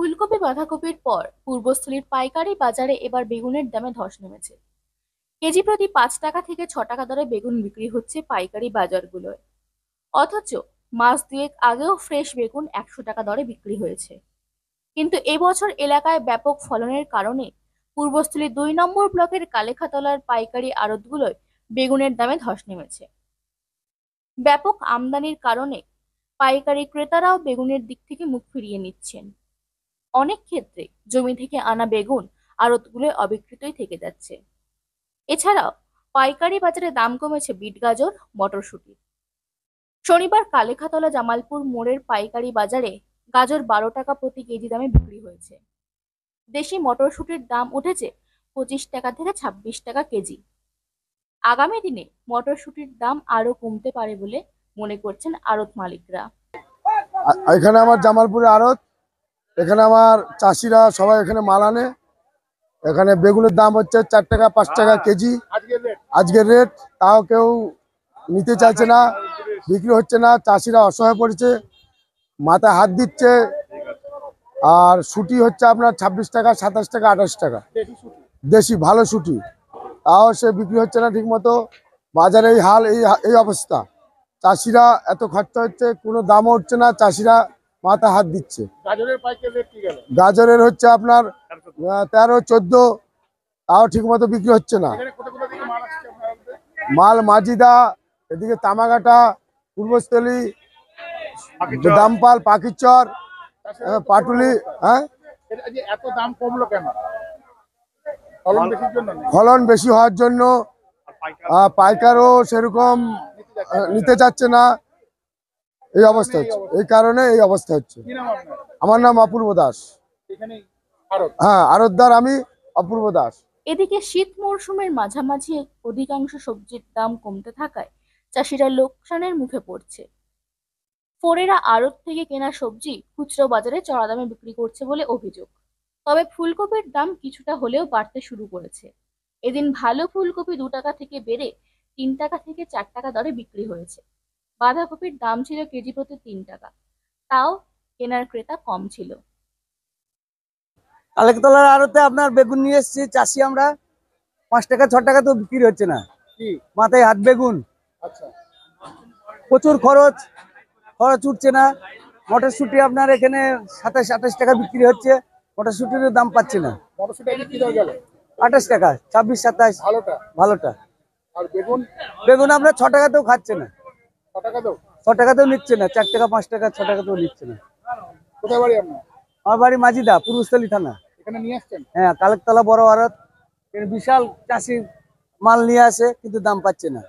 ফুলকপি বাঁধাকপির পর পূর্বস্থলীর পাইকারি বাজারে এবার বেগুনের দামে ধস নেমেছে। কেজি প্রতি 5 টাকা থেকে 6 টাকা দরে বেগুন বিক্রি হচ্ছে পাইকারি বাজারগুলোয়। অথচ মাস দুয়েক আগেও ফ্রেশ বেগুন 100 টাকা দরে বিক্রি হয়েছে। কিন্তু এবছর এলাকায় ব্যাপক ফলনের কারণে পূর্বস্থলীর 2 নম্বর ব্লকের কালেখাতলার পাইকারি আড়তগুলোয় বেগুনের দামে ধস নেমেছে। ব্যাপক আমদানির কারণে পাইকারি ক্রেতারাও বেগুনের দিক থেকে মুখ ফিরিয়ে নিচ্ছেন। অনেক ক্ষেত্রে জমি থেকে আনা বেগুন আড়তগুলোয় অবিক্রিতই থেকে যাচ্ছে। এছাড়াও পাইকারি বাজারে দাম কমেছে বিট গাজর, মটরশুঁটি। শনিবার কালেখাতলা জামালপুর মোড়ের পাইকারি বাজারে গাজর 12 টাকা প্রতি কেজি দামে বিক্রি হয়েছে। দেশি মটরশুঁটির দাম উঠেছে 25 টাকা থেকে 26 টাকা কেজি। আগামী দিনে মটরশুঁটির দাম আরো কমতে পারে বলে মনে করছেন আড়ত মালিকরা। এখানে আমার জামালপুরে আড়ত, এখানে আমার চাষিরা সবাই এখানে মাল আনে। এখানে বেগুনের দাম হচ্ছে 4 টাকা 5 টাকা কেজি আজকের রেট। তাও কেউ নিতে চাইছে না, বিক্রি হচ্ছে না। চাষিরা অসহায় পড়েছে, মাথায় হাত দিচ্ছে। আর শুটি হচ্ছে আপনার 26 টাকা, 27 টাকা, 28 টাকা দেশি ভালো শুটি, তাও সে বিক্রি হচ্ছে না ঠিক মতো। বাজারে এই হাল, এই অবস্থা। চাষিরা এত খরচা হচ্ছে, কোনো দামও হচ্ছে না, চাষিরা মাথায় হাত দিচ্ছে। গাজরের হচ্ছে আপনার 13-14, তাও ঠিক মতো বিক্রি হচ্ছে না। মাল মাজিদা, এদিকে তামাকাটা, পূর্বস্থলী, দামপাল, পাখিচর, পাটুলি। হ্যাঁ, এত দাম কমলো কেন? ফলন বেশি হওয়ার জন্য। পাইকারও সেরকম নিতে চাচ্ছে না, এই অবস্থা হচ্ছে। এই কারণে এই অবস্থা হচ্ছে। আমার নাম অপূর্ব দাস। হ্যাঁ, আড়তদার আমি, অপূর্ব দাস। এদিকে শীত মরশুমের মাঝামাঝি অধিকাংশ সবজির দাম কমতে থাকায় চাষিরা লোকসানের মুখে পড়ছে। ফোরেরা আড়ত থেকে কেনা সবজি খুচরো বাজারে চড়া দামে বিক্রি করছে বলে অভিযোগ। তবে ফুলকপির দাম কিছুটা হলেও বাড়তে শুরু করেছে। এদিন ভালো ফুলকপি 2 টাকা থেকে বেড়ে 3 টাকা থেকে 4 টাকা দরে বিক্রি হয়েছে। বাঁধাকপির দাম ছিল কেজি প্রতি 3 টাকা, তাও কেনার ক্রেতা কম ছিল। কালেকতলার আড়তে আপনার বেগুন নিয়ে এসেছি, চাষি আমরা। 5 টাকা 6 টাকা তো বিক্রি হচ্ছে না, মাথায় হাত বেগুন। প্রচুর খরচ উঠছে না। মটরশুঁটি আপনার এখানে 27-28 টাকা বিক্রি হচ্ছে, মটরশুঁটির দাম পাচ্ছে না। 28 টাকা, 26-27 ভালোটা। বেগুন আপনার 6 টাকাতেও খাচ্ছে না, 6 টাকাতেও নিচ্ছে না, 4 টাকা 5 টাকা 6 টাকাতেও নিচ্ছে না। আমার বাড়ি মাজিদা, পূর্বস্থলী থানা। হ্যাঁ, কালেকতলা বড় আড়ত, বিশাল চাষি মাল নিয়ে আসে কিন্তু দাম পাচ্ছে না।